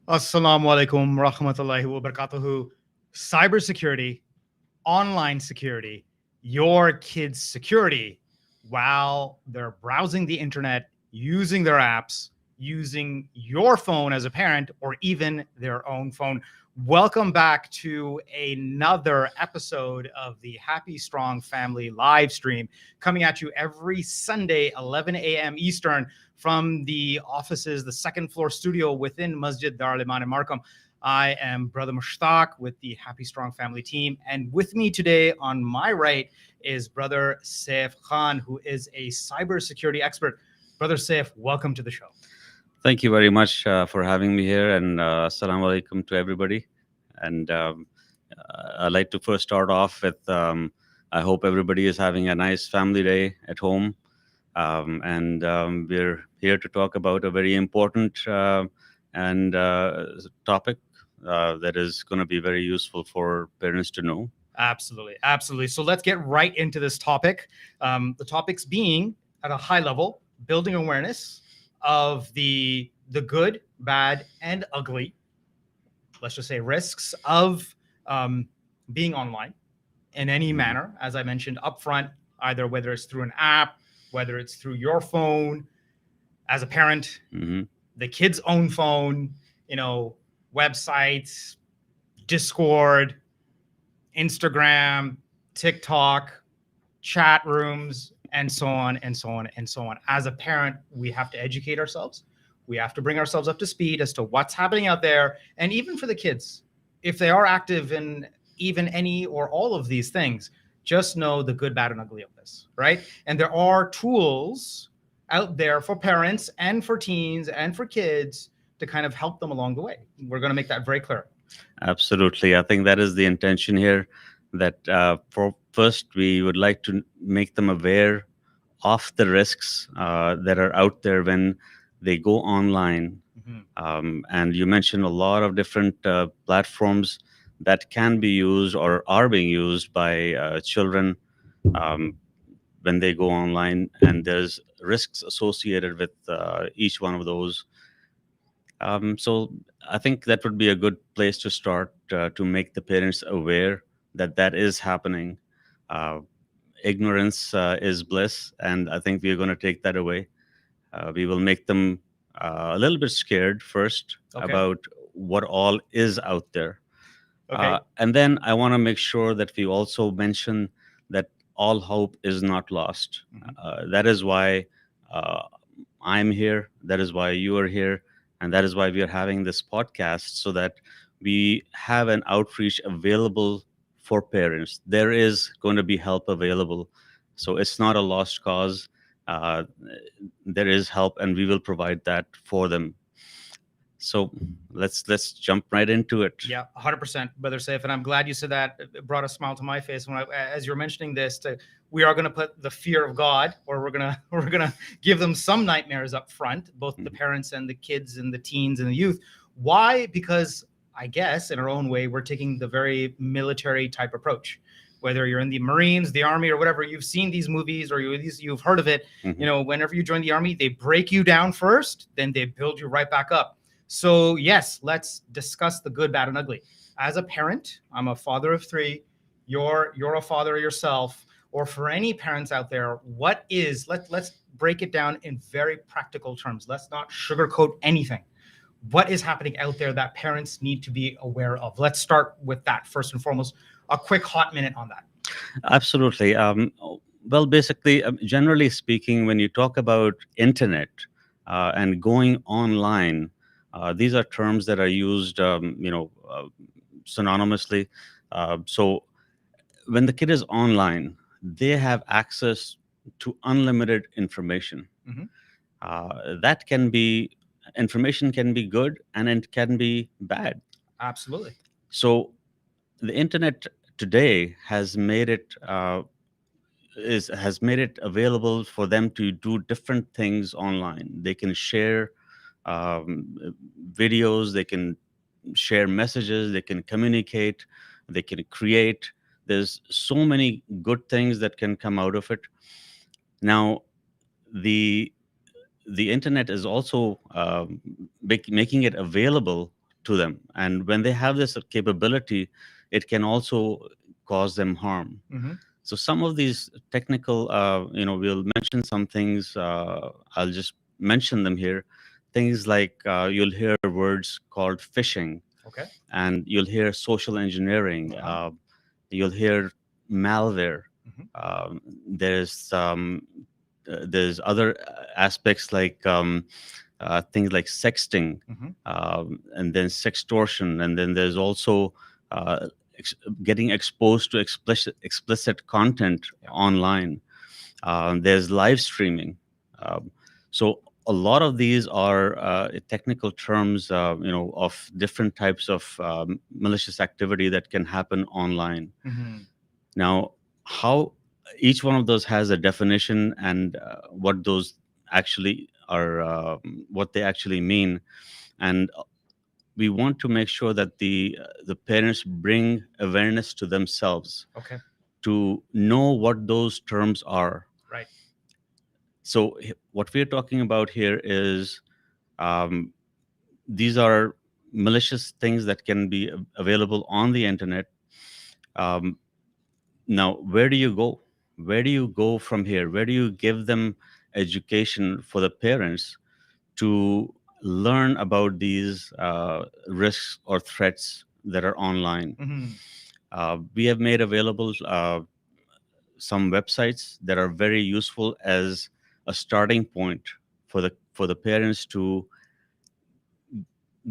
Assalamu alaikum rahmatullahi wa barakatuhu. Cybersecurity, online security, your kids' security while they're browsing the internet, using their apps, using your phone as a parent, or even their own phone. Welcome back to another episode of the Happy Strong Family live stream coming at you every Sunday, 11 a.m. Eastern from the offices, the second floor studio within Masjid Dar al-Iman in Markham. I am Brother Mushtaq with the Happy Strong Family team. And with me today on my right is Brother Saif.Khan, who is a cybersecurity expert. Brother Saif, welcome to the show. Thank you very much for having me here, and assalamu alaikum to everybody. And I'd like to first start off with I hope everybody is having a nice family day at home. And we're here to talk about a very important and topic that is going to be very useful for parents to know. Absolutely. Absolutely. So let's get right into this topic. The topics being at a high level, building awareness of the good, bad, and ugly, let's just say risks of being online in any manner, as I mentioned upfront, either whether it's through an app, whether it's through your phone as a parent, the kid's own phone, websites, Discord, Instagram, TikTok, chat rooms, and so on and so on and so on. As a parent, we have to educate ourselves. We have to bring ourselves up to speed as to what's happening out there. And even for the kids, if they are active in even any or all of these things, just know the good, bad, and ugly of this, right? And there are tools out there for parents and for teens and for kids to kind of help them along the way. We're going to make that very clear. Absolutely. I think that is the intention here, that for first, we would like to make them aware of the risks that are out there when they go online. And you mentioned a lot of different platforms that can be used or are being used by children um, when they go online, and there's risks associated with each one of those. So I think that would be a good place to start to make the parents aware that that is happening. Uh, Ignorance is bliss, and I think we're going to take that away. We will make them a little bit scared first about what all is out there. And then I want to make sure that we also mention that all hope is not lost. That is why uh, I'm here. That is why you are here. And that is why we are having this podcast, so that we have an outreach available for parents. There is going to be help available. So it's not a lost cause. Uh, there is help, and we will provide that for them. So let's jump right into it. Yeah, 100%, Brother Saif, and I'm glad you said that. It brought a smile to my face when as you're mentioning this. We are going to put the fear of God, or we're gonna give them some nightmares up front, both the parents and the kids and the teens and the youth. Why? Because I guess in our own way, we're taking the very military type approach. Whether you're in the Marines, the Army, or whatever, you've seen these movies or you've heard of it. Whenever you join the Army, they break you down first, then they build you right back up. So yes, let's discuss the good, bad, and ugly. As a parent, I'm a father of three. You're a father yourself, or for any parents out there, let's break it down in very practical terms. Let's not sugarcoat anything. What is happening out there that parents need to be aware of? Let's start with that first and foremost. A quick hot minute on that. Absolutely. Well, basically, generally speaking, when you talk about internet and going online, these are terms that are used, synonymously. So when the kid is online, they have access to unlimited information. That can be information can be good, and it can be bad. Absolutely. So the internet today has made it has made it available for them to do different things online. They can share videos, they can share messages, they can communicate, they can create. There's so many good things that can come out of it. Now, the internet is also making it available to them. And when they have this capability, it can also cause them harm. So some of these technical, we'll mention some things. I'll just mention them here. Things like you'll hear words called phishing, Okay. and you'll hear social engineering. You'll hear malware. There's other aspects like things like sexting, and then sextortion, and then there's also uh, getting exposed to explicit content online. There's live streaming. So a lot of these are technical terms, of different types of malicious activity that can happen online. Now, how each one of those has a definition and what those actually are, what they actually mean, and we want to make sure that the parents bring awareness to themselves. Okay. To know what those terms are. Right. So what we're talking about here is these are malicious things that can be available on the internet. Now, where do you go? Where do you go from here? Where do you give them education for the parents to learn about these risks or threats that are online? We have made available some websites that are very useful as a starting point for the parents to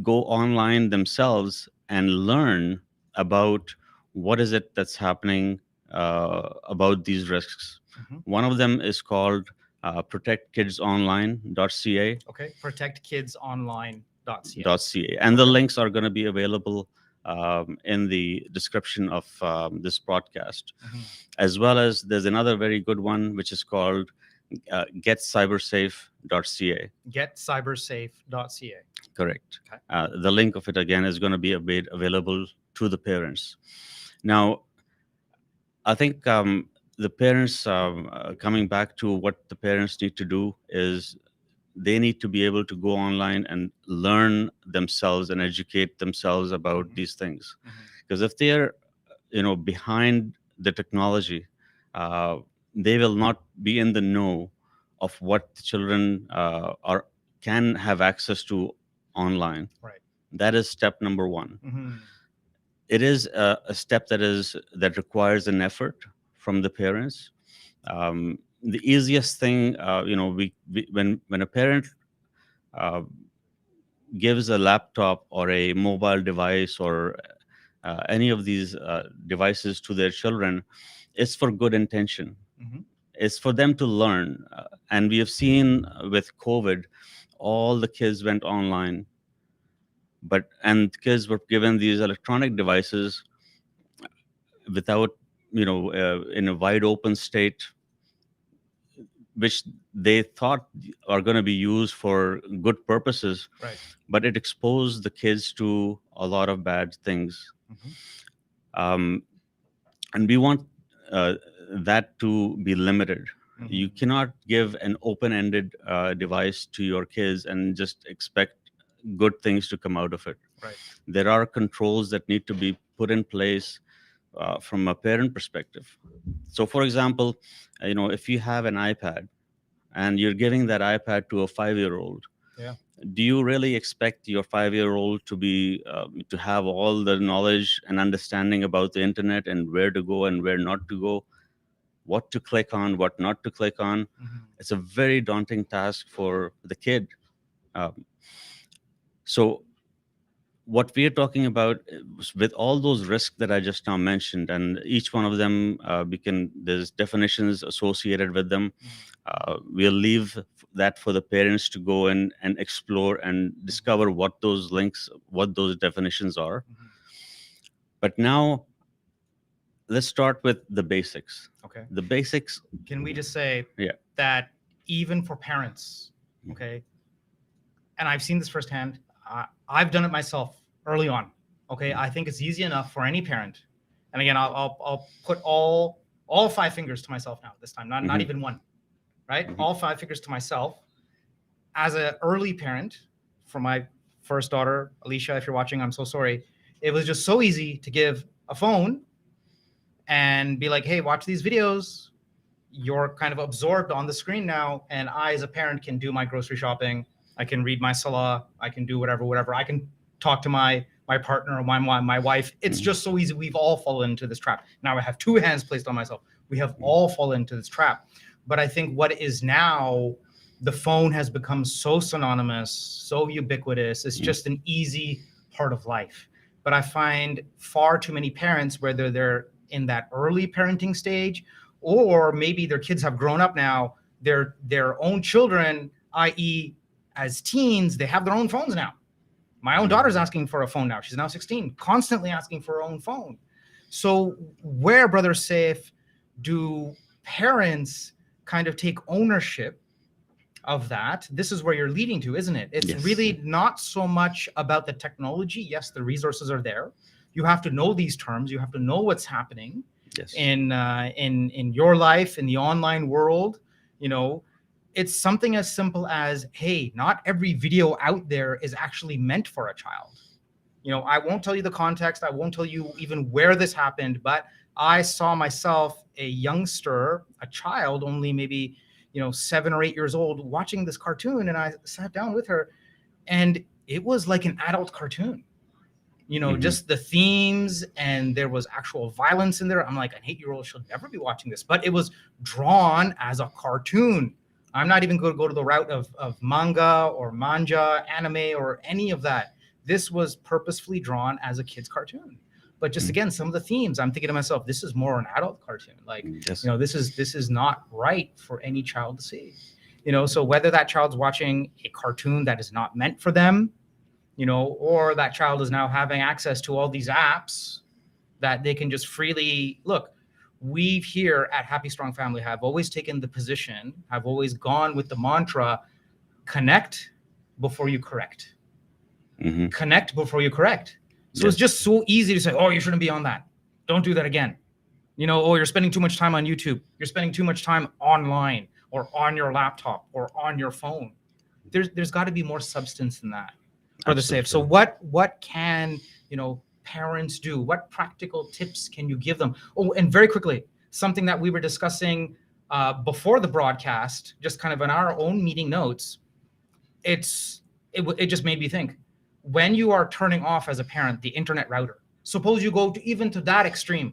go online themselves and learn about what is it that's happening about these risks. One of them is called protectkidsonline.ca. Okay. Protectkidsonline.ca. And the links are going to be available in the description of this broadcast, as well as there's another very good one which is called getcybersafe.ca. Getcybersafe.ca. Correct. Okay. The link of it again is going to be made available to the parents. Now, I think the parents, coming back to what the parents need to do is they need to be able to go online and learn themselves and educate themselves about these things. Because if they're, behind the technology, they will not be in the know of what the children can have access to online. Right. That is step number one. It is a step that requires an effort from the parents. The easiest thing, when a parent gives a laptop or a mobile device or any of these devices to their children, it's for good intention. It's for them to learn. And we have seen with COVID, all the kids went online, and kids were given these electronic devices without, in a wide open state, which they thought are going to be used for good purposes. Right. But it exposed the kids to a lot of bad things. And we want that to be limited. You cannot give an open-ended device to your kids and just expect good things to come out of it. Right. There are controls that need to be put in place from a parent perspective. So, for example, if you have an iPad and you're giving that iPad to a 5-year-old, do you really expect your 5-year-old to be to have all the knowledge and understanding about the internet and where to go and where not to go, what to click on, what not to click on? It's a very daunting task for the kid. So what we're talking about is with all those risks that I just now mentioned, and each one of them, there's definitions associated with them. We'll leave that for the parents to go and explore and discover what those links, what those definitions are. But now, let's start with the basics. Okay. The basics. Can we just say Yeah. that even for parents, okay, and I've seen this firsthand, I've done it myself early on. Okay. I think it's easy enough for any parent. And again, I'll put all 5 fingers to myself now this time, not even one, right? All 5 fingers to myself as an early parent for my first daughter, Alicia, if you're watching, I'm so sorry. It was just so easy to give a phone and be like, hey, watch these videos. You're kind of absorbed on the screen now. And I, as a parent, can do my grocery shopping. I can read my salah. I can do whatever. I can talk to my partner or my wife. It's just so easy. We've all fallen into this trap. Now I have two hands placed on myself. We have all fallen into this trap. But I think what is now, the phone has become so synonymous, so ubiquitous. It's just an easy part of life. But I find far too many parents, whether they're in that early parenting stage, or maybe their kids have grown up now, their own children, i.e. as teens, they have their own phones now. My own daughter's asking for a phone now. She's now 16, constantly asking for her own phone. So where, Brother Saif, do parents kind of take ownership of that? This is where you're leading to, isn't it? It's really not so much about the technology. Yes, the resources are there. You have to know these terms. You have to know what's happening in your life, in the online world. You know, it's something as simple as, hey, not every video out there is actually meant for a child. You know, I won't tell you the context. I won't tell you even where this happened, but I saw myself, a youngster, a child, only maybe, 7 or 8 years old, watching this cartoon, and I sat down with her, and it was like an adult cartoon. Just the themes, and there was actual violence in there. I'm like, an 8-year-old should never be watching this, but it was drawn as a cartoon. I'm not even going to go to the route of manga or manja, anime, or any of that. This was purposefully drawn as a kid's cartoon. But just again, some of the themes, I'm thinking to myself, this is more an adult cartoon. Like, this is not right for any child to see. So whether that child's watching a cartoon that is not meant for them, or that child is now having access to all these apps that they can just freely look. We here at Happy Strong Family have always taken the position, have always gone with the mantra, connect before you correct. Connect before you correct. So it's just so easy to say, oh, you shouldn't be on that. Don't do that again. Oh, you're spending too much time on YouTube. You're spending too much time online or on your laptop or on your phone. There's got to be more substance than that. Brother Saif. So what can, parents do? What practical tips can you give them? Oh, and very quickly, something that we were discussing before the broadcast, just kind of in our own meeting notes, it just made me think, when you are turning off as a parent the internet router, suppose you go even to that extreme,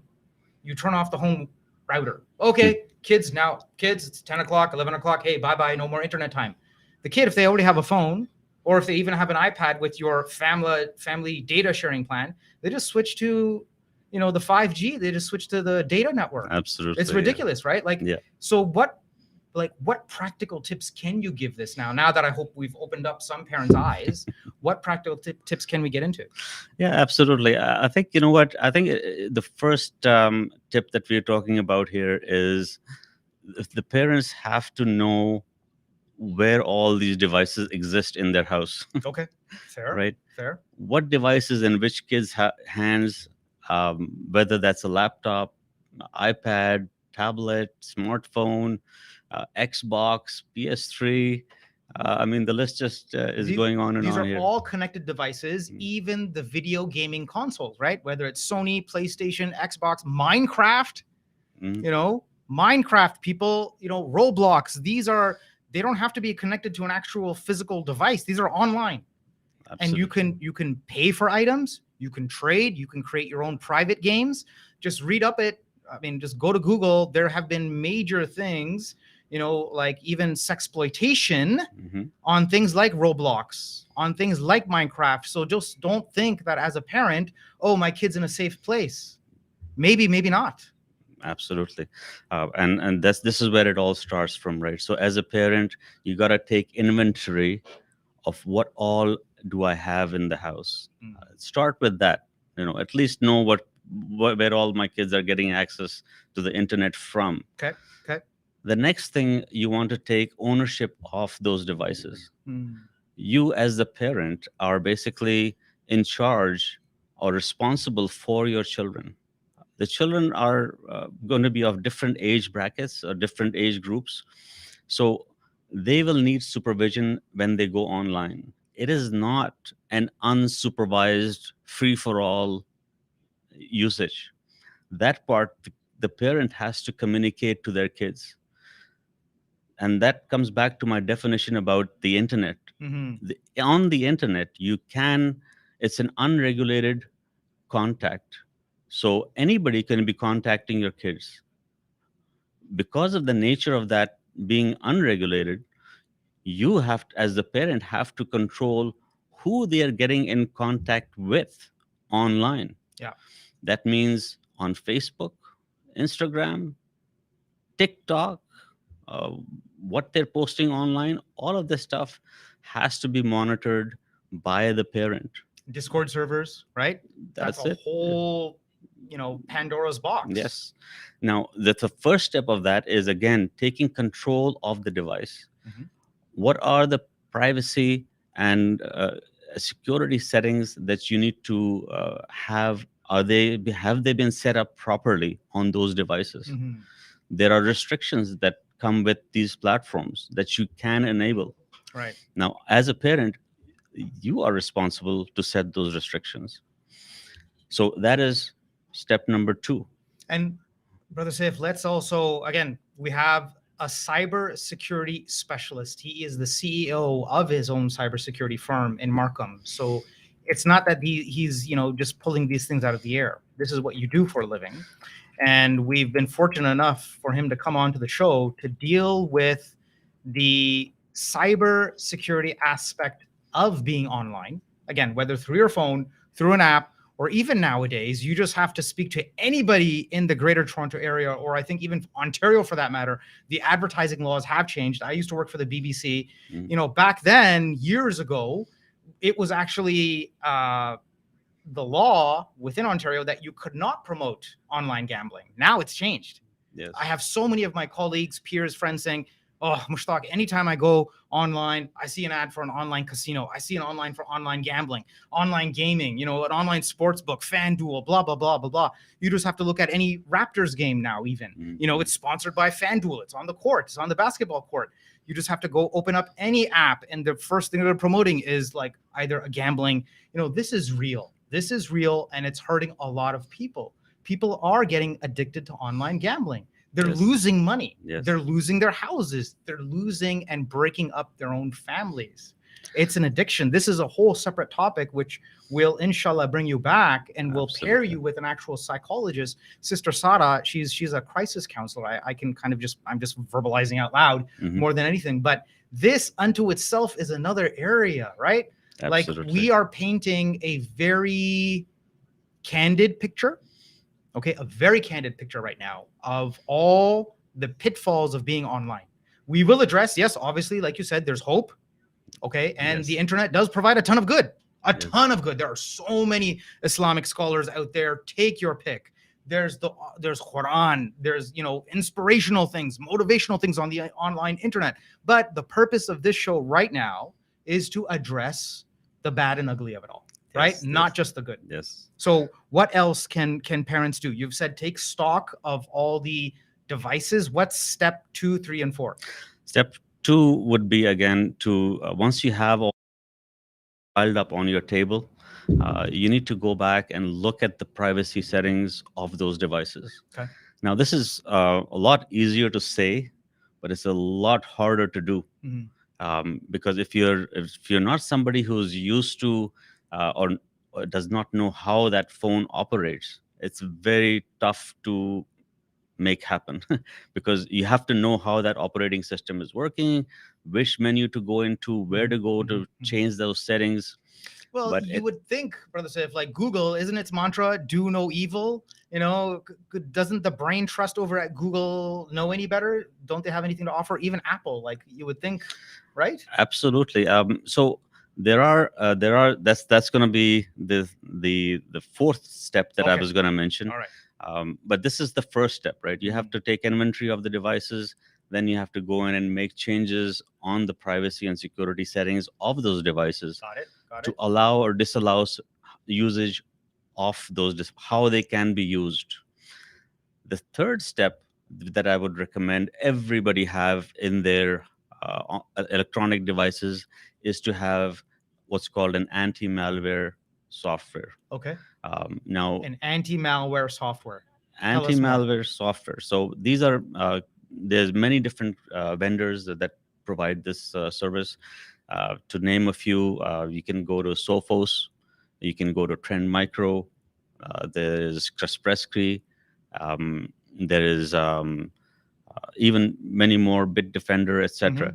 you turn off the home router. Okay, kids, it's 10 o'clock, 11 o'clock. Hey, bye-bye, no more internet time. The kid, if they already have a phone, or if they even have an iPad with your family data sharing plan, they just switch to, the 5G. They just switch to the data network. Absolutely. It's ridiculous, right? So what practical tips can you give this now that I hope we've opened up some parents' eyes? What practical tips can we get into? Yeah, absolutely. I think, I think the first tip that we're talking about here is the parents have to know where all these devices exist in their house. Okay, fair. Right? Fair. What devices in which kids' hands, whether that's a laptop, iPad, tablet, smartphone, Xbox, PS3. I mean, the list just is going on and on here. These are all connected devices, even the video gaming consoles, right? Whether it's Sony, PlayStation, Xbox, Minecraft, Minecraft, people, Roblox. They don't have to be connected to an actual physical device. These are online. Absolutely. And you can pay for items, you can trade, you can create your own private games. Just read up it. I mean, just go to Google. There have been major things, like even sexploitation on things like Roblox, on things like Minecraft. So just don't think that as a parent, oh, my kid's in a safe place. Maybe not. Absolutely. And this is where it all starts from, right? So as a parent, you got to take inventory of what all do I have in the house. Start with that, at least know where all my kids are getting access to the internet from. Okay. The next thing, you want to take ownership of those devices. You as the parent are basically in charge or responsible for your children. The children are going to be of different age brackets or different age groups. So they will need supervision when they go online. it is not an unsupervised free for all usage. That part, the parent has to communicate to their kids. And that comes back to my definition about the internet. Mm-hmm. On the internet, it's an unregulated contact. So anybody can be contacting your kids. Because of the nature of that being unregulated, you have to, as the parent, have to control who they are getting in contact with online. Yeah. That means on Facebook, Instagram, TikTok, uh, what they're posting online, all of this stuff has to be monitored by the parent. Discord servers, right? That's That's a it. whole, Pandora's box. Yes. Now, the first step of that is, again, taking control of the device. Mhm. What are the privacy and security settings that you need to have? Have they been set up properly on those devices? Mhm. There are restrictions that come with these platforms that you can enable. Right. Now, as a parent, you are responsible to set those restrictions. So that is step number 2. And Brother Saif, let's also, again, we have a cybersecurity specialist. He is the CEO of his own cybersecurity firm in Markham. So it's not that he's, just pulling these things out of the air. This is what you do for a living. And we've been fortunate enough for him to come on to the show to deal with the cybersecurity aspect of being online. Again, whether through your phone, through an app, or even nowadays, you just have to speak to anybody in the greater Toronto area, or I think even Ontario for that matter. The advertising laws have changed. I used to work for the BBC. Back then, years ago, it was actually the law within Ontario that you could not promote online gambling. Now it's changed. Yes. I have so many of my colleagues, peers, friends saying, "Oh, Mushtaq, anytime I go online, I see an ad for an online casino. I see an online for online gambling, online gaming, an online sports book, FanDuel, blah, blah, blah, blah, blah." You just have to look at any Raptors game now, even. It's sponsored by FanDuel. It's on the court. It's on the basketball court. You just have to go open up any app, and the first thing they're promoting is like either a gambling. This is real. This is real, and it's hurting a lot of people. People are getting addicted to online gambling. They're Yes. losing money. Yes. They're losing their houses. They're losing and breaking up their own families. It's an addiction. This is a whole separate topic, which will, inshallah, bring you back, and will pair Absolutely. you with an actual psychologist. Sister Sara, she's a crisis counselor. I can kind of I'm just verbalizing out loud Mhm. more than anything. But this unto itself is another area, right? Like Absolutely. we are painting a very candid picture. Okay, a very candid picture right now of all the pitfalls of being online. We will address, yes, obviously, like you said, there's hope. Okay, and Yes. the internet does provide a ton of good. A Yes. ton of good. There are so many Islamic scholars out there. Take your pick. There's Quran. There's inspirational things, motivational things on the online internet. But the purpose of this show right now is to address the bad and ugly of it all, right? Yes, Not yes. just the good. Yes. So what else can parents do? You've said take stock of all the devices. What's step 2, 3, and 4? Step 2 would be, again, to once you have all piled up on your table, you need to go back and look at the privacy settings of those devices. Okay. Now, this is a lot easier to say, but it's a lot harder to do. Mhm. Because if you're not somebody who's used to or does not know how that phone operates, it's very tough to make happen because you have to know how that operating system is working, which menu to go into, where to go to change those settings. Well, But you would think, Brother Saif, like Google, isn't its mantra "Do no evil"? Doesn't the brain trust over at Google know any better? Don't they have anything to offer? Even Apple, like you would think, right? Absolutely. So that's going to be the fourth step that I Okay. was going to mention. All right. But this is the first step, right? You have to take inventory of the devices. Then you have to go in and make changes on the privacy and security settings of those devices Got it. Got to it. allow or disallow usage of those, how they can be used. The third step that I would recommend everybody have in their electronic devices is to have what's called an anti-malware software. Okay. Now, An anti-malware software. Tell us more. anti-malware software. So these are there's many different vendors that provide this service. To name a few, you can go to Sophos, you can go to Trend Micro, there is Krystpekye, there is even many more, Bitdefender, etc.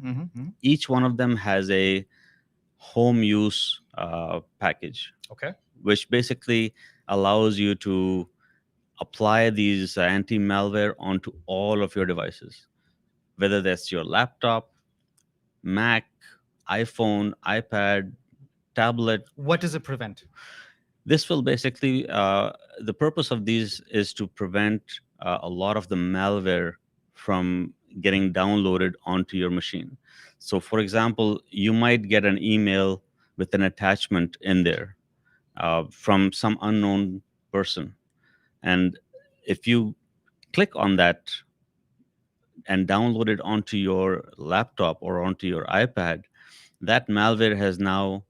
Each one of them has a home use package, Okay. which basically allows you to apply these anti-malware onto all of your devices, whether that's your laptop, Mac, iPhone, iPad, tablet. What does it prevent? This will basically, the purpose of these is to prevent a lot of the malware from getting downloaded onto your machine. So, for example, you might get an email with an attachment in there from some unknown person. And if you click on that and download it onto your laptop or onto your iPad, that malware has now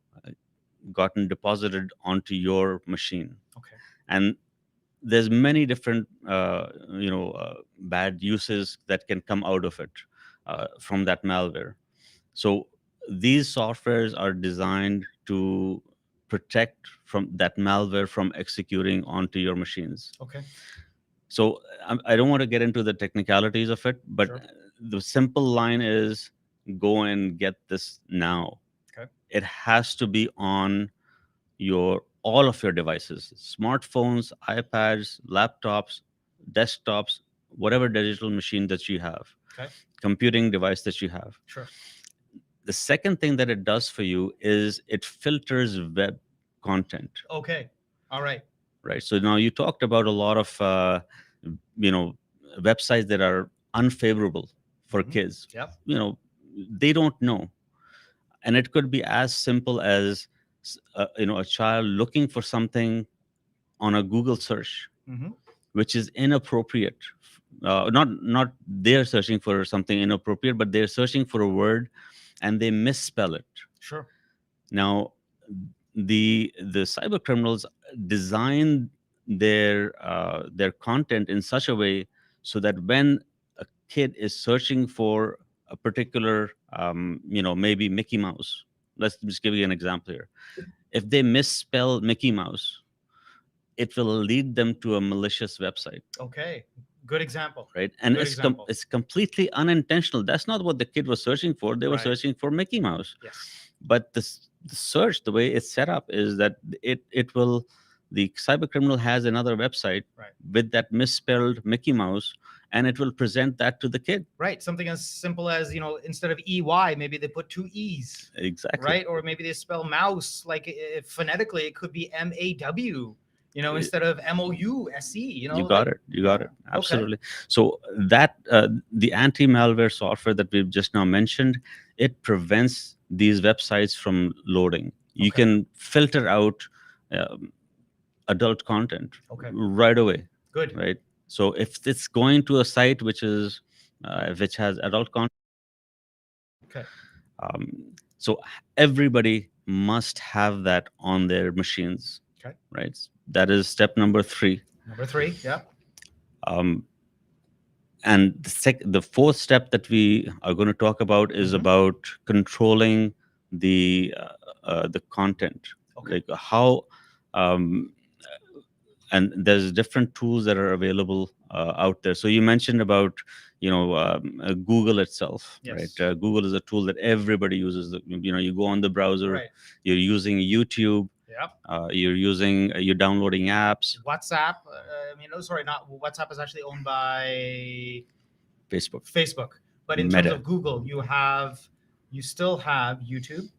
gotten deposited onto your machine. Okay. And there's many different bad uses that can come out of it from that malware. So these softwares are designed to protect from that malware from executing onto your machines. Okay. So I don't want to get into the technicalities of it, but Sure. the simple line is go and get this now. Okay. It has to be on your all of your devices, smartphones, iPads, laptops, desktops, whatever digital machine that you have, Okay. computing device that you have. Sure. The second thing that it does for you is it filters web content. Okay. All right. Right. So now you talked about a lot of websites that are unfavorable for kids. Yep. They don't know, and it could be as simple as a child looking for something on a Google search, which is inappropriate. Not they're searching for something inappropriate, but they're searching for a word and they misspell it. Sure. Now, the cyber criminals design their content in such a way so that when a kid is searching for a particular maybe Mickey Mouse, let's just give you an example here. If they misspell Mickey Mouse, it will lead them to a malicious website. Okay. Good example. Right. And Good example. it's completely unintentional. That's not what the kid was searching for. They were Right. searching for Mickey Mouse. Yes. But the search, the way it's set up, is that the cyber criminal has another website Right. with that misspelled Mickey Mouse, and it will present that to the kid. Right. Something as simple as, instead of EY, maybe they put two E's. Exactly. Right. Or maybe they spell mouse like phonetically, it could be MAW. Instead of MOUSE. You got it. Absolutely. Okay. So that the anti-malware software that we've just now mentioned, it prevents these websites from loading. You can filter out adult content right away. Good. Right. So if it's going to a site which has adult content, okay. So everybody must have that on their machines. Okay. Right. That is step number 3. Number 3. Yeah. And the fourth step that we are going to talk about is about controlling the content. Okay. Like how, and there's different tools that are available out there. So you mentioned about Google itself. Yes. Right? Google is a tool that everybody uses. You go on the browser, right. You're using YouTube. Yep. You're downloading apps. WhatsApp. Not WhatsApp is actually owned by Facebook. But in terms of Google, you still have YouTube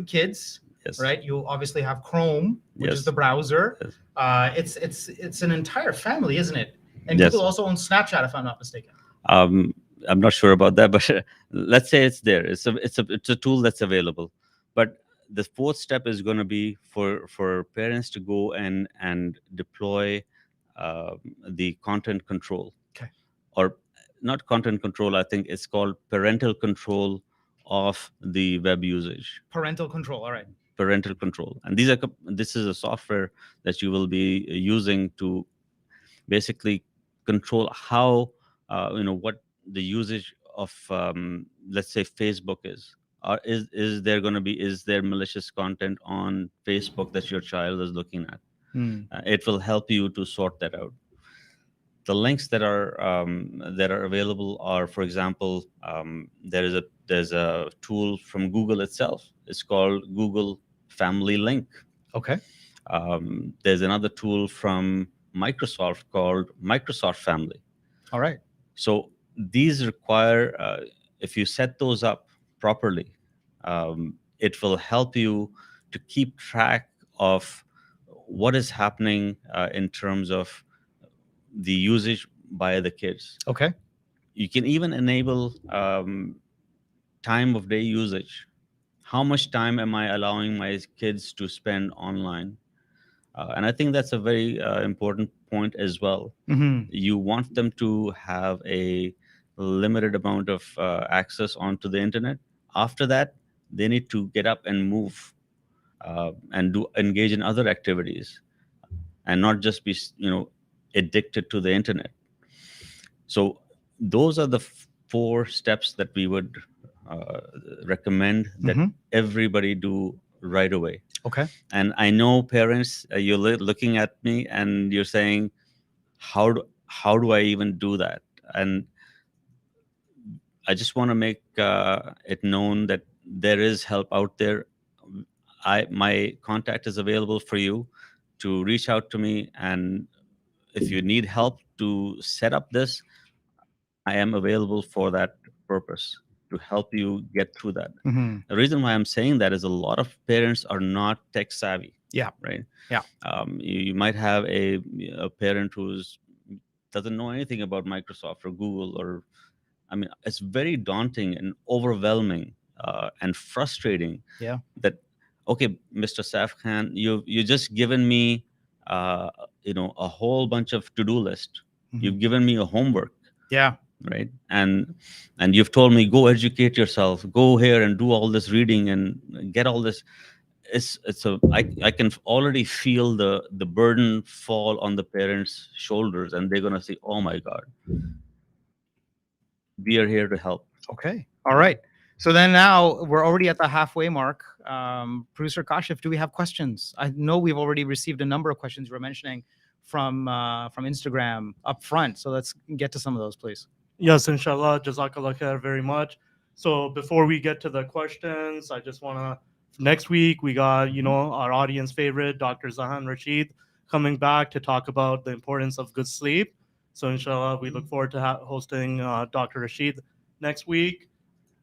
Kids. Yes. Right. You obviously have Chrome, which is the browser. Yes. It's an entire family, isn't it? And Google also owns Snapchat, if I'm not mistaken. I'm not sure about that, but let's say it's there. It's a tool that's available. But the fourth step is going to be for parents to go and deploy the content control. Okay. Or not content control. I think it's called parental control of the web usage. Parental control. All right. parental control. And this is a software that you will be using to basically control how what the usage of let's say Facebook is. Or is there malicious content on Facebook that your child is looking at? It will help you to sort that out. The links that are available are, for example, there's a tool from Google itself. It's called Google Family Link. Okay. There's another tool from Microsoft called Microsoft Family. All right. So these require, if you set those up properly, it will help you to keep track of what is happening in terms of the usage by the kids. Okay. You can even enable time of day usage. How much time am I allowing my kids to spend online? And I think that's a very important point as well. You want them to have a limited amount of access onto the internet. After that, they need to get up and move and engage in other activities, and not just be addicted to the internet. So those are the four steps that we would recommend that everybody do right away. Okay. And I know parents, you're looking at me and you're saying, how do I even do that? And I just want to make it known that there is help out there. My contact is available for you to reach out to me, and if you need help to set up this, I am available for that purpose, to help you get through that. The reason why I'm saying that is a lot of parents are not tech savvy. Yeah. Right. Yeah. You might have a parent who's doesn't know anything about Microsoft or Google, or I mean, it's very daunting and overwhelming and frustrating. Yeah. That, okay, Mr. Saif.Khan, you just given me a whole bunch of to-do list. You've given me a homework. Yeah. Right. And you've told me, go educate yourself, go here and do all this reading and get all this. I can already feel the burden fall on the parents' shoulders, and they're gonna say, oh my God, we are here to help. Okay. All right. So then now we're already at the halfway mark. Producer Kashif, do we have questions? I know we've already received a number of questions you were mentioning from Instagram up front. So let's get to some of those, please. Yes, inshallah. Jazakallah khair very much. So before we get to the questions, I just want to, next week, we got, our audience favorite, Dr. Zahan Rashid, coming back to talk about the importance of good sleep. So inshallah, we look forward to hosting Dr. Rashid next week.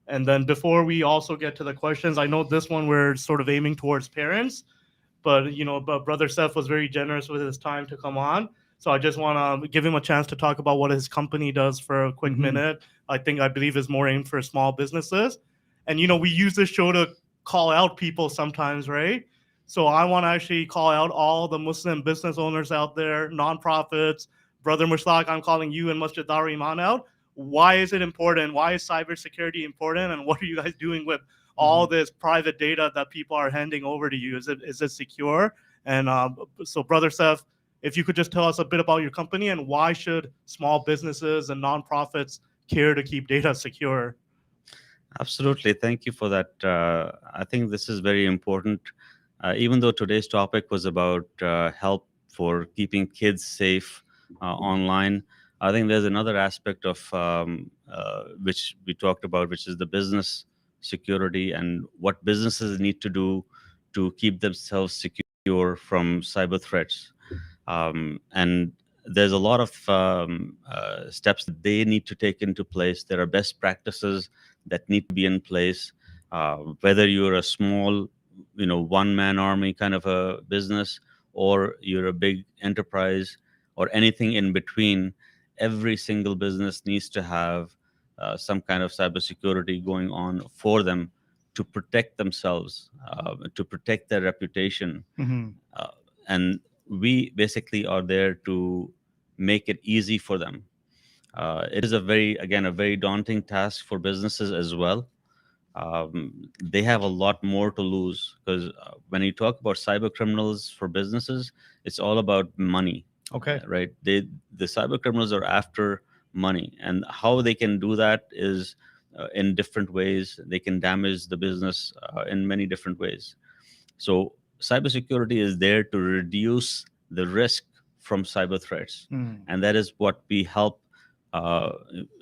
And then before we also get to the questions, I know this one we're sort of aiming towards parents, but Brother Saif was very generous with his time to come on. So I just want to give him a chance to talk about what his company does for a quick minute. I believe is more aimed for small businesses. And, we use this show to call out people sometimes, right? So I want to actually call out all the Muslim business owners out there, nonprofits. Brother Mushtaq, I'm calling you and Masjid Dar Iman out. Why is it important? Why is cybersecurity important? And what are you guys doing with all this private data that people are handing over to you? Is it secure? And so, Brother Saif, if you could just tell us a bit about your company and why should small businesses and nonprofits care to keep data secure? Absolutely. Thank you for that. I think this is very important. Even though today's topic was about help for keeping kids safe online, I think there's another aspect of which we talked about, which is the business security and what businesses need to do to keep themselves secure from cyber threats. And there's a lot of steps that they need to take into place. There are best practices that need to be in place. Whether you're a small, one-man army kind of a business, or you're a big enterprise, or anything in between, every single business needs to have some kind of cybersecurity going on for them to protect themselves, to protect their reputation. And we basically are there to make it easy for them. It is a very daunting task for businesses as well. they have a lot more to lose, because when you talk about cyber criminals for businesses, it's all about money. Okay. Right? The cyber criminals are after money, and how they can do that is in different ways. They can damage the business in many different ways. So cybersecurity is there to reduce the risk from cyber threats, and that is what we help uh,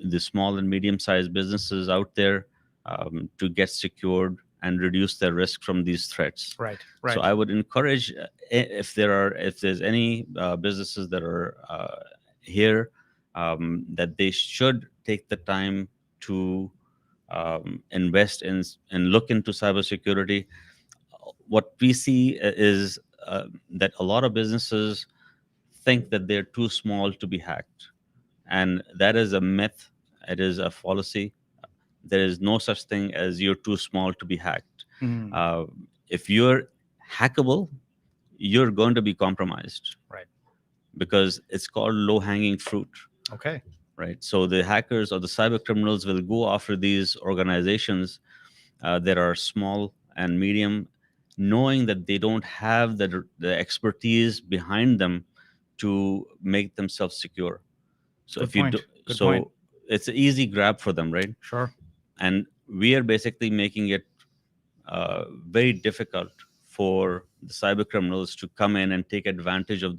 the small and medium-sized businesses out there to get secured and reduce their risk from these threats. Right. Right. So I would encourage, if there's any businesses that are here, that they should take the time to invest in and look into cybersecurity. What we see is that a lot of businesses think that they're too small to be hacked, and that is a myth. It is a fallacy. There is no such thing as you're too small to be hacked. If you're hackable, you're going to be compromised. Right. Because it's called low-hanging fruit. Okay. Right. So the hackers or the cyber criminals will go after these organizations that are small and medium, knowing that they don't have the expertise behind them to make themselves secure. So Good if you point. do, Good so point. it's an easy grab for them, right? Sure. And we are basically making it very difficult for the cyber criminals to come in and take advantage of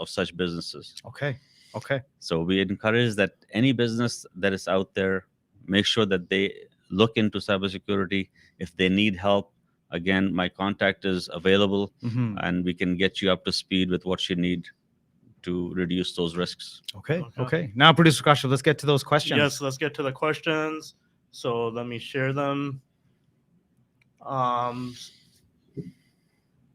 such businesses. Okay. Okay. So we encourage that any business that is out there, make sure that they look into cybersecurity. If they need help, again, my contact is available, and we can get you up to speed with what you need to reduce those risks. Okay. Okay. Okay. Now, Producer Kashyap, let's get to those questions. Yes, let's get to the questions. So let me share them.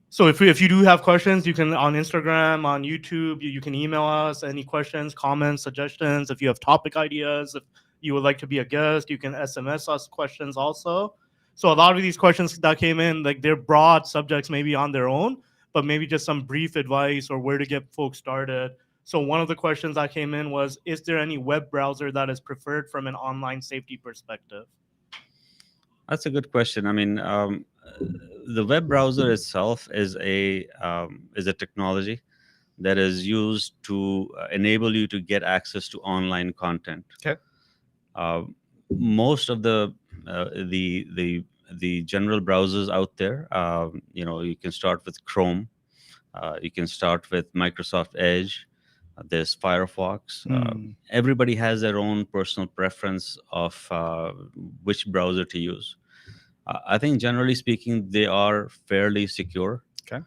So if you do have questions, you can on Instagram, on YouTube, you can email us any questions, comments, suggestions. If you have topic ideas, if you would like to be a guest, you can SMS us questions also. So a lot of these questions that came in, like they're broad subjects maybe on their own, but maybe just some brief advice or where to get folks started. So one of the questions that came in was, is there any web browser that is preferred from an online safety perspective? That's a good question. I mean, the web browser itself is a technology that is used to enable you to get access to online content. Okay. Most of the general browsers out there, you can start with Chrome, you can start with Microsoft Edge. There's Firefox. Everybody has their own personal preference of which browser to use. I think generally speaking, they are fairly secure. Okay.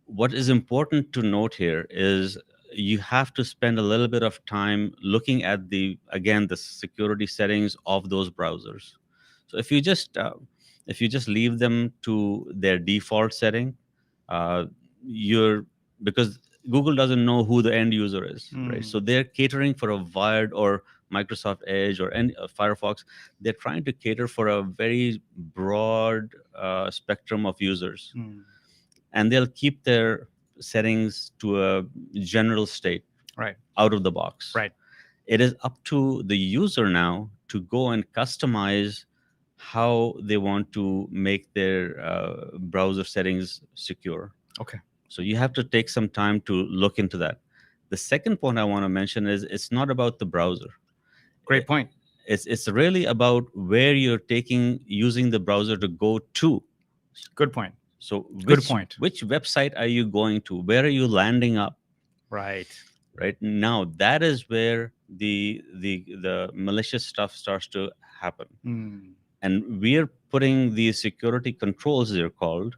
What is important to note here is you have to spend a little bit of time looking at the security settings of those browsers. So if you just leave them to their default setting, because Google doesn't know who the end user is, right? So they're catering for a wired, or Microsoft Edge or any Firefox. They're trying to cater for a very broad spectrum of users, and they'll keep their settings to a general state, right, out of the box. Right. It is up to the user now to go and customize how they want to make their browser settings secure. Okay. So you have to take some time to look into that. The second point I want to mention is it's not about the browser. Great point. It's really about where you're using the browser to go to. Good point. So Good point. Which website are you going to? Where are you landing up? Right. Right now, that is where the malicious stuff starts to happen. And we are putting these security controls, they're called,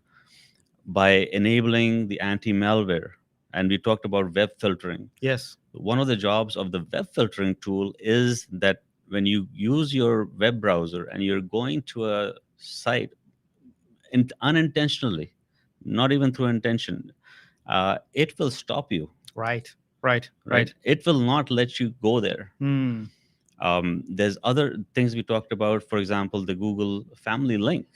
by enabling the anti-malware. And we talked about web filtering. Yes. One of the jobs of the web filtering tool is that when you use your web browser and you're going to a site unintentionally, not even through intention, it will stop you. Right. It will not let you go there. There's other things we talked about, for example, the Google Family link.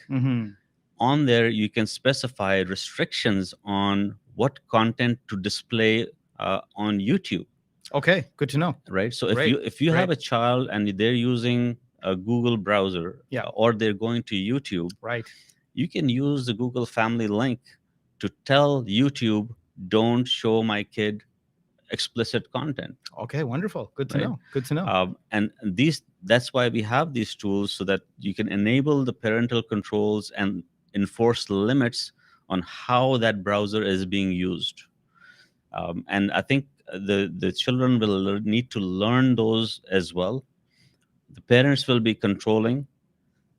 On there, you can specify restrictions on what content to display on YouTube. Okay, good to know. Right. So Great, if you have a child and they're using a Google browser, Yeah. or they're going to YouTube, Right. you can use the Google Family link to tell YouTube, don't show my kid explicit content. Okay. Wonderful. Good to Right. know. Good to know. And that's why we have these tools, so that you can enable the parental controls and enforce limits on how that browser is being used. And I think the children will need to learn those as well. The parents will be controlling,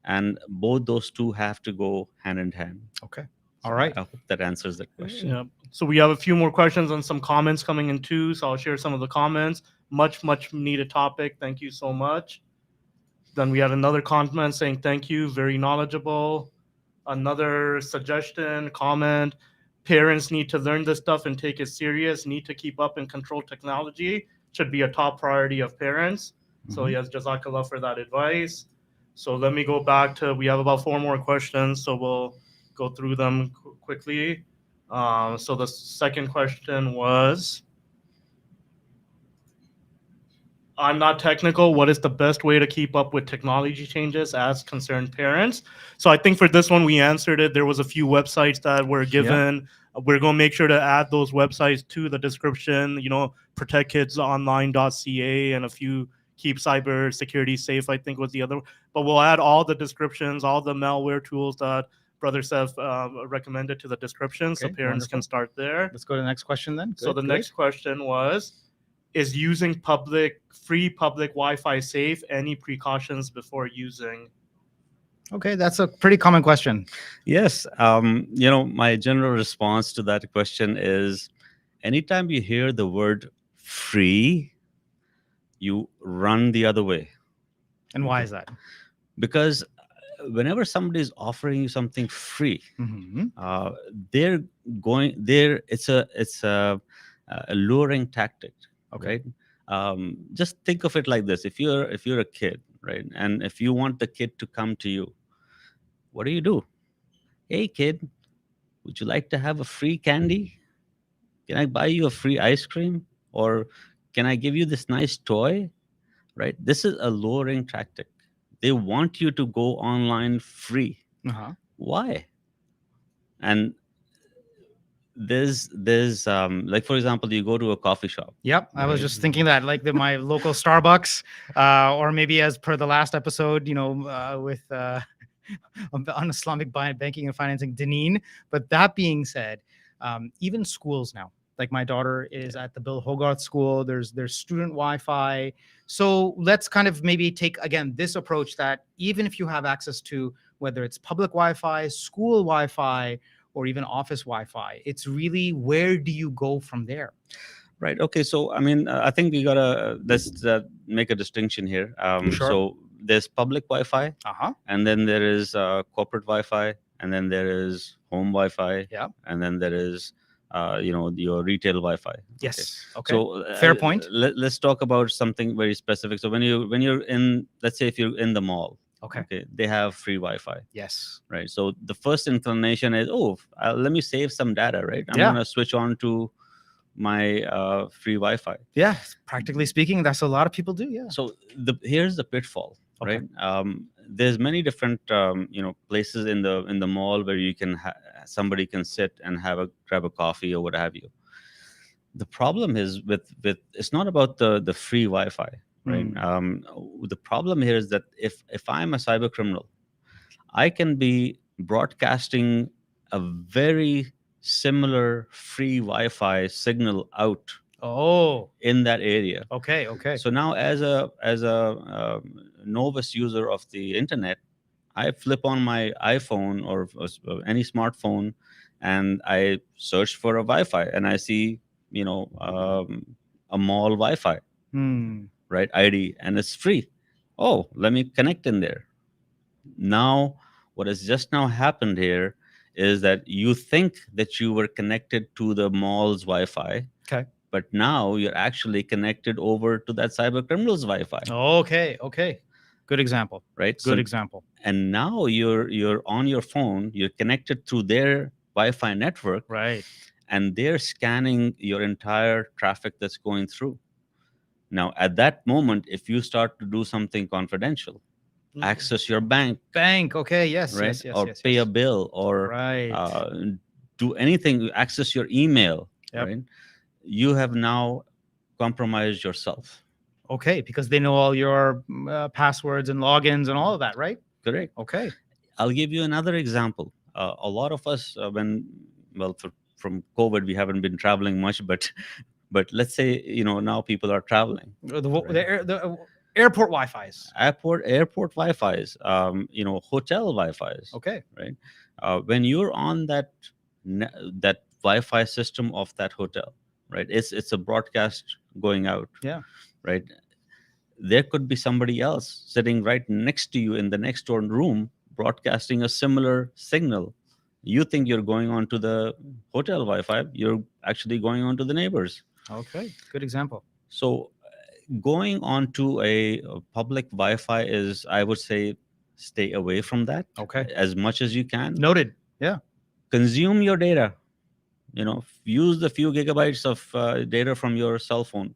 and both those two have to go hand in hand. Okay. So All right. I hope that answers that question. Yeah. So we have a few more questions and some comments coming in too. So I'll share some of the comments. Much needed topic. Thank you so much. Then we had another comment saying thank you, very knowledgeable. Another suggestion, comment. Parents need to learn this stuff and take it serious. Need to keep up and control technology. Should be a top priority of parents. So Mhm. yes, Jazakallah for that advice. So let me go back to, we have about 4 more questions, so we'll go through them quickly. So the second question was, I'm not technical. What is the best way to keep up with technology changes as concerned parents? So I think for this one, we answered it. There was a few websites that were given. We're going to make sure to add those websites to the description, protectkidsonline.ca, and a few keep cybersecurity safe, I think was the other. But we'll add all the descriptions, all the malware tools that Brother Saif recommended to the description, so Okay, parents can wonderful. start there. Let's go to the next question then. So Good, the good. next question was, is using free public Wi-Fi safe? Any precautions before using? Okay, that's a pretty common question. Yes. My general response to that question is, anytime you hear the word free, you run the other way. And why is that? Because whenever somebody is offering you something free, Mhm. they're going there. It's a luring tactic, Okay. right? Just think of it like this: if you're a kid, right, and if you want the kid to come to you, what do? Hey, kid, would you like to have a free candy? Can I buy you a free ice cream? Or can I give you this nice toy? Right? This is a luring tactic. They want you to go online free. Uh-huh. Why? And there's like, for example, you go to a coffee shop. Yep, I was Right. just thinking that, like my local Starbucks, or maybe as per the last episode, with on Islamic banking and financing, Deneen. But that being said, even schools now, like my daughter is at the Bill Hogarth School. There's student Wi-Fi. So let's kind of maybe take again this approach that even if you have access to whether it's public Wi-Fi, school Wi-Fi, or even office Wi-Fi, it's really where do you go from there? Right. Okay. So, I mean, I think we gotta let's make a distinction here. Sure. So there's public Wi-Fi, Uh-huh. and then there is corporate Wi-Fi, and then there is home Wi-Fi, Yeah. and then there is your retail Wi-Fi. Yes. Okay. So Fair point. Let's talk about something very specific. So when you're in, let's say if you're in the mall, Okay. they have free Wi-Fi, Yes. right? So the first inclination is, let me save some data, right? I'm Yeah. gonna switch on to my free Wi-Fi. Yeah. Practically speaking, that's a lot of people do. Yeah. So here's the pitfall, Okay. right? There's many different places in the mall where you can somebody can sit and grab a coffee or what have you. The problem is with it's not about the free Wi-Fi, right? The problem here is that if I'm a cyber criminal, I can be broadcasting a very similar free Wi-Fi signal out Oh. in that area. Okay. Okay. So now, as a novice user of the internet, I flip on my iPhone or any smartphone, and I search for a Wi-Fi, and I see a mall Wi-Fi, right, ID, and it's free. Oh, let me connect in there. Now, what has just now happened here is that you think that you were connected to the mall's Wi-Fi, Okay. but now you're actually connected over to that cyber criminal's Wi-Fi. Okay. Okay. Good example. Right. Good example. And now you're on your phone. You're connected through their Wi-Fi network, Right. and they're scanning your entire traffic that's going through. Now, at that moment, if you start to do something confidential, access your bank, Bank. Okay. Yes. right? Yes. Yes. Or Yes. pay yes. a bill, or Right. do anything, access your email, Yep. right? You have now compromised yourself. Okay, because they know all your passwords and logins and all of that, right? Correct. Okay. I'll give you another example. A lot of us, from COVID, we haven't been traveling much, but let's say now people are traveling. The airport Wi-Fi's. Airport Wi-Fi's, hotel Wi-Fi's. Okay. Right. When you're on that Wi-Fi system of that hotel, right? It's a broadcast going out. Yeah. Right. There could be somebody else sitting right next to you in the next door room broadcasting a similar signal. You think you're going on to the hotel Wi-Fi, you're actually going on to the neighbors. Okay. Good example. So going on to a public Wi-Fi is, I would say, stay away from that. Okay. As much as you can. Noted. Yeah. Consume your data. Use the few gigabytes of data from your cell phone.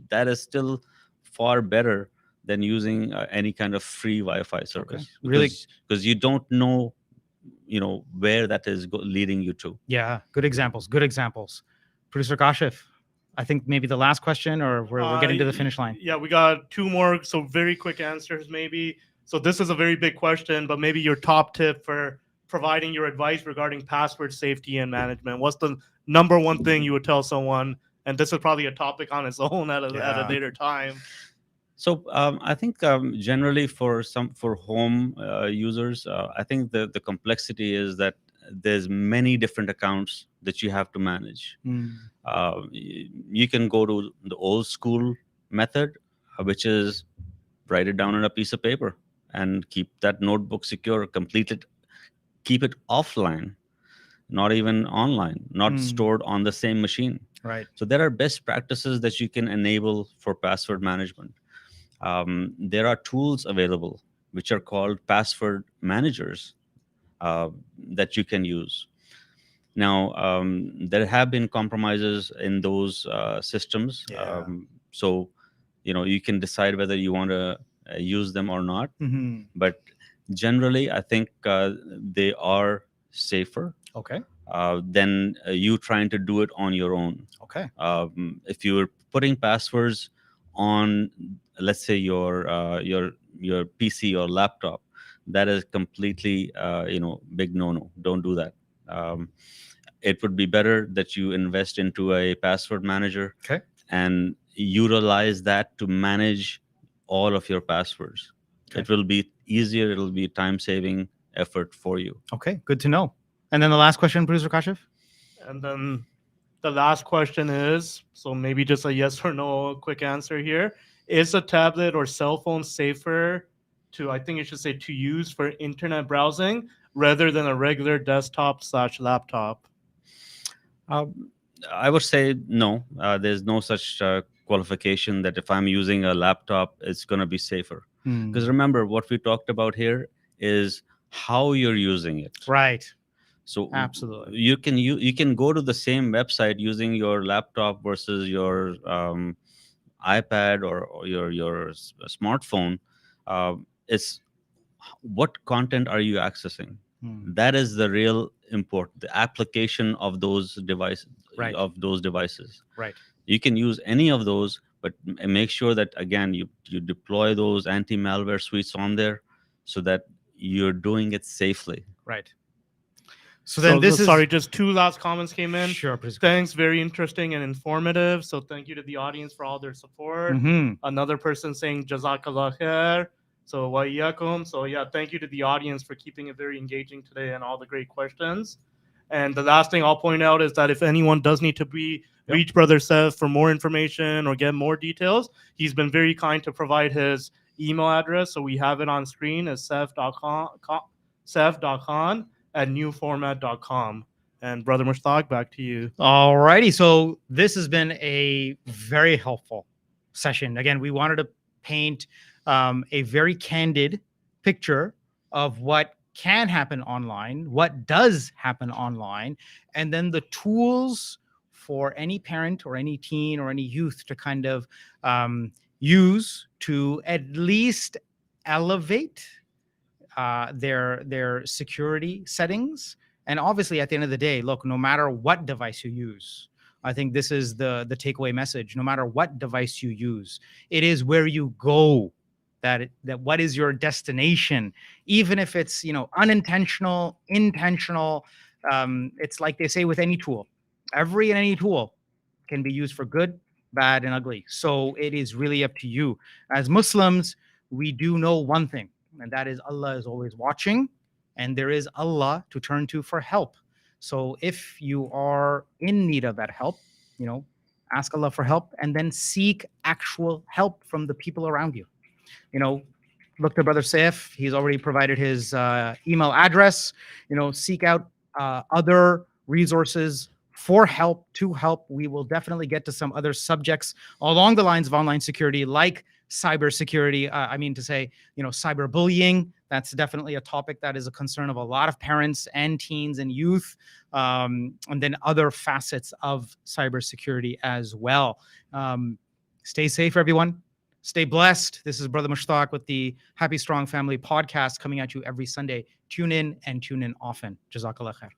That is still far better than using any kind of free Wi-Fi service. Okay. Really, because you don't know, where that is leading you to. yeah. Good examples. Good examples. Producer Kashif, I think maybe the last question, or we're getting to the finish line. Yeah, we got two more, so very quick answers maybe. So this is a very big question, but maybe your top tip for providing your advice regarding password safety and management. What's the number one thing you would tell someone? And this is probably a topic on its own at a later time. So I think generally for home users, I think the complexity is that there's many different accounts that you have to manage. You can go to the old school method, which is write it down on a piece of paper and keep that notebook secure, keep it offline, not even online, not stored on the same machine. Right. So there are best practices that you can enable for password management. There are tools available which are called password managers that you can use. Now, there have been compromises in those systems. Yeah. So, you can decide whether you want to use them or not. But generally, I think they are safer Okay. than you trying to do it on your own. Okay. If you're putting passwords on, let's say your PC or laptop, that is completely big no. Don't do that. It would be better that you invest into a password manager. Okay. And utilize that to manage all of your passwords. Okay. It will be easier. It'll be time-saving effort for you. Okay. Good to know. And then the last question, Producer Kashif. And then the last question is, so maybe just a yes or no quick answer here. Is a tablet or cell phone safer I think it should say to use for internet browsing rather than a regular desktop/laptop? I would say no. There's no such qualification that if I'm using a laptop, it's going to be safer. Because remember, what we talked about here is how you're using it. Right. So absolutely, you can go to the same website using your laptop versus your iPad or your smartphone. It's what content are you accessing? That is the real important. The application of those devices. Right. Of those devices. Right. You can use any of those, but make sure that again you deploy those anti-malware suites on there, so that you're doing it safely. Right. So then sorry, just two last comments came in. Sure, please. Thanks, very interesting and informative. So thank you to the audience for all their support. Another person saying Jazakallah khair. So wa iyyakum. So yeah, thank you to the audience for keeping it very engaging today and all the great questions. And the last thing I'll point out is that if anyone does need to reach Brother Saif for more information or get more details, he's been very kind to provide his email address. So we have it on screen as saif.khan@newformat.com. And Brother Mushtaq, back to you. All righty. So this has been a very helpful session. Again, we wanted to paint a very candid picture of what can happen online, what does happen online, and then the tools for any parent or any teen or any youth to kind of use to at least elevate their security settings. And obviously, at the end of the day, look, no matter what device you use, I think this is the takeaway message. No matter what device you use, it is where you go that what is your destination, even if it's unintentional, intentional. It's like they say with any tool, every and any tool can be used for good, bad, and ugly. So it is really up to you. As Muslims, we do know one thing, and that is Allah is always watching, and there is Allah to turn to for help. So if you are in need of that help, ask Allah for help, and then seek actual help from the people around you. Look to Brother Saif. He's already provided his email address. Seek out other resources for help, to help. We will definitely get to some other subjects along the lines of online security, like cybersecurity. I mean to say, cyberbullying. That's definitely a topic that is a concern of a lot of parents and teens and youth, and then other facets of cybersecurity as well. Stay safe, everyone. Stay blessed. This is Brother Mushtaq with the Happy Strong Family podcast coming at you every Sunday. Tune in and tune in often. Jazakallah khair.